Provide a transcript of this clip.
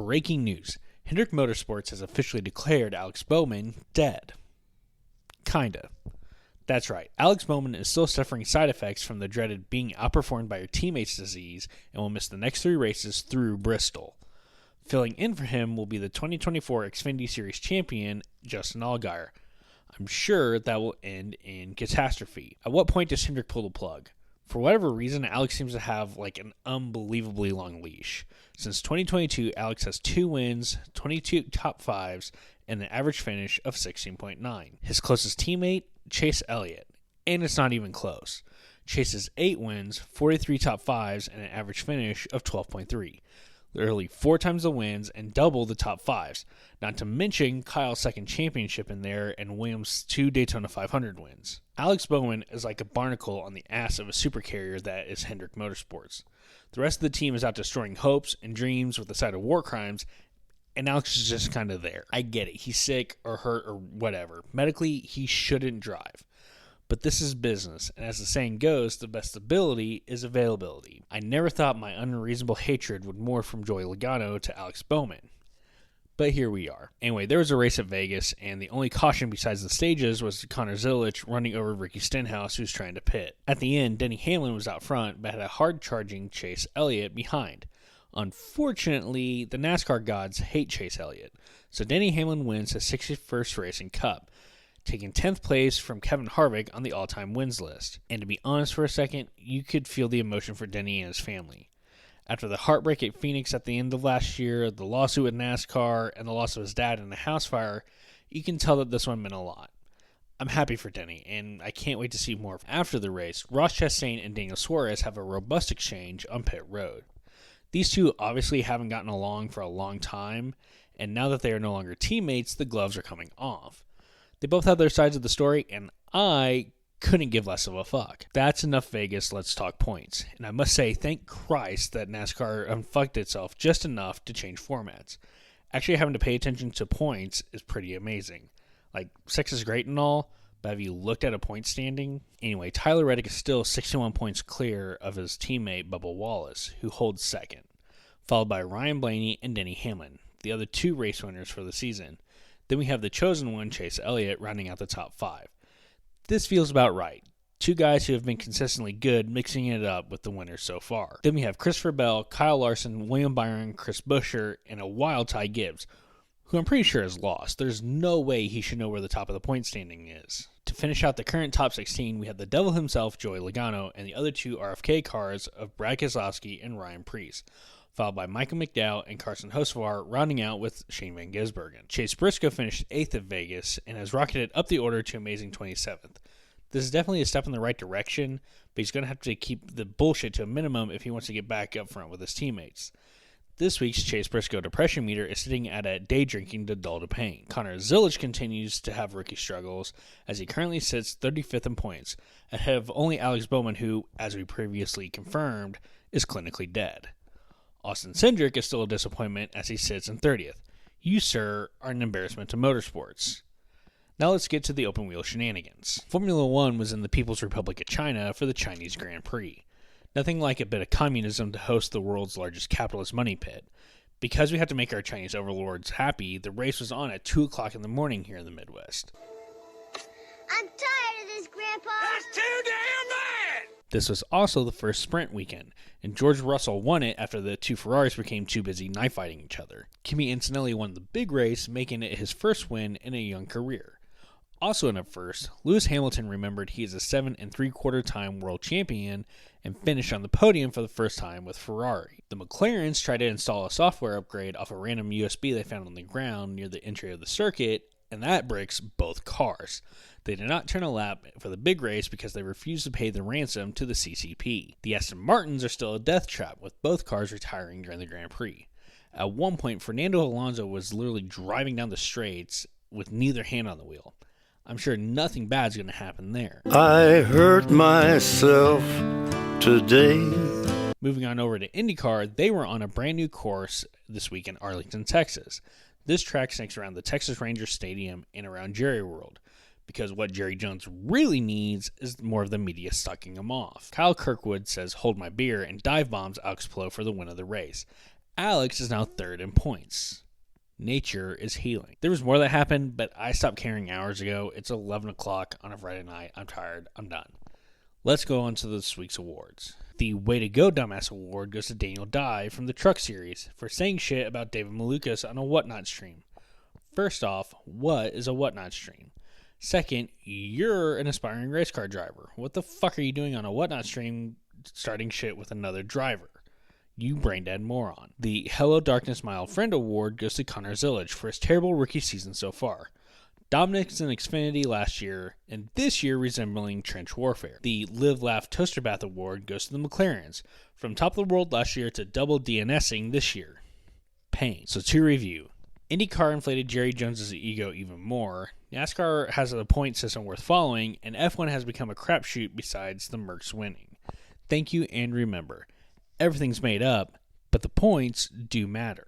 breaking news. Hendrick Motorsports has officially declared Alex Bowman dead. Kinda. That's right. Alex Bowman is still suffering side effects from the dreaded being outperformed by your teammates disease and will miss the next 3 races through Bristol. Filling in for him will be the 2024 Xfinity Series champion, Justin Allgaier. I'm sure that will end in catastrophe. At what point does Hendrick pull the plug? For whatever reason, Alex seems to have an unbelievably long leash. Since 2022, Alex has 2 wins, 22 top 5s, and an average finish of 16.9. His closest teammate, Chase Elliott, and it's not even close. Chase has 8 wins, 43 top 5s, and an average finish of 12.3. Literally 4 times the wins and double the top 5s. Not to mention Kyle's second championship in there and Williams' 2 Daytona 500 wins. Alex Bowman is like a barnacle on the ass of a supercarrier that is Hendrick Motorsports. The rest of the team is out destroying hopes and dreams with a side of war crimes, and Alex is just kind of there. I get it. He's sick or hurt or whatever. Medically, he shouldn't drive. But this is business, and as the saying goes, the best ability is availability. I never thought my unreasonable hatred would morph from Joey Logano to Alex Bowman. But here we are. Anyway, there was a race at Vegas, and the only caution besides the stages was Connor Zilisch running over Ricky Stenhouse, who's trying to pit. At the end, Denny Hamlin was out front, but had a hard-charging Chase Elliott behind. Unfortunately, the NASCAR gods hate Chase Elliott, so Denny Hamlin wins his 61st race in Cup, taking 10th place from Kevin Harvick on the all-time wins list. And to be honest for a second, you could feel the emotion for Denny and his family. After the heartbreak at Phoenix at the end of last year, the lawsuit with NASCAR, and the loss of his dad in a house fire, you can tell that this one meant a lot. I'm happy for Denny, and I can't wait to see more. After the race, Ross Chastain and Daniel Suarez have a robust exchange on pit road. These two obviously haven't gotten along for a long time, and now that they are no longer teammates, the gloves are coming off. They both have their sides of the story, and I couldn't give less of a fuck. That's enough Vegas, let's talk points. And I must say, thank Christ that NASCAR unfucked itself just enough to change formats. Actually having to pay attention to points is pretty amazing. Sex is great and all, but have you looked at a point standing? Anyway, Tyler Reddick is still 61 points clear of his teammate Bubba Wallace, who holds second, followed by Ryan Blaney and Denny Hamlin, the other 2 race winners for the season. Then we have the chosen one, Chase Elliott, rounding out the top 5. This feels about right. 2 guys who have been consistently good, mixing it up with the winners so far. Then we have Christopher Bell, Kyle Larson, William Byron, Chris Buescher, and a wild Ty Gibbs, who I'm pretty sure is lost. There's no way he should know where the top of the point standing is. To finish out the current top 16, we have the devil himself, Joey Logano, and the other 2 RFK cars of Brad Keselowski and Ryan Preece, followed by Michael McDowell and Carson Hocevar, rounding out with Shane Van Gisbergen. Chase Briscoe finished 8th at Vegas and has rocketed up the order to amazing 27th. This is definitely a step in the right direction, but he's going to have to keep the bullshit to a minimum if he wants to get back up front with his teammates. This week's Chase Briscoe depression meter is sitting at a day drinking to dull to pain. Connor Zilisch continues to have rookie struggles, as he currently sits 35th in points, ahead of only Alex Bowman, who, as we previously confirmed, is clinically dead. Austin Cindric is still a disappointment as he sits in 30th. You, sir, are an embarrassment to motorsports. Now let's get to the open wheel shenanigans. Formula One was in the People's Republic of China for the Chinese Grand Prix. Nothing like a bit of communism to host the world's largest capitalist money pit. Because we have to make our Chinese overlords happy, the race was on at 2 o'clock in the morning here in the Midwest. I'm tired of this, Grandpa. That's too damn bad! This was also the first sprint weekend, and George Russell won it after the 2 Ferraris became too busy knife fighting each other. Kimi Antonelli won the big race, making it his first win in a young career. Also in a first, Lewis Hamilton remembered he is a 7 3/4 time world champion and finished on the podium for the first time with Ferrari. The McLarens tried to install a software upgrade off a random USB they found on the ground near the entry of the circuit, and that breaks both cars. They did not turn a lap for the big race because they refused to pay the ransom to the CCP. The Aston Martins are still a death trap, with both cars retiring during the Grand Prix. At one point, Fernando Alonso was literally driving down the straights with neither hand on the wheel. I'm sure nothing bad's going to happen there. I hurt myself today. Moving on over to IndyCar, they were on a brand new course this week in Arlington, Texas. This track snakes around the Texas Rangers Stadium and around Jerry World, because what Jerry Jones really needs is more of the media sucking him off. Kyle Kirkwood says hold my beer and dive bombs Alex Palou for the win of the race. Alex is now third in points. Nature is healing. There was more that happened, but I stopped caring hours ago. It's 11 o'clock on a Friday night. I'm tired. I'm done. Let's go on to this week's awards. The Way to Go Dumbass Award goes to Daniel Dye from the Truck Series for saying shit about David Malukas on a Whatnot stream. First off, what is a Whatnot stream? Second, you're an aspiring race car driver. What the fuck are you doing on a Whatnot stream starting shit with another driver? You brain-dead moron. The Hello Darkness My Old Friend Award goes to Connor Zillage for his terrible rookie season so far. Dominic's in Xfinity last year, and this year resembling trench warfare. The Live Laugh Toaster Bath Award goes to the McLarens, from top of the world last year to double DNSing this year. Pain. So to review, IndyCar inflated Jerry Jones's ego even more, NASCAR has a point system worth following, and F1 has become a crapshoot besides the Mercs winning. Thank you, and remember, everything's made up, but the points do matter.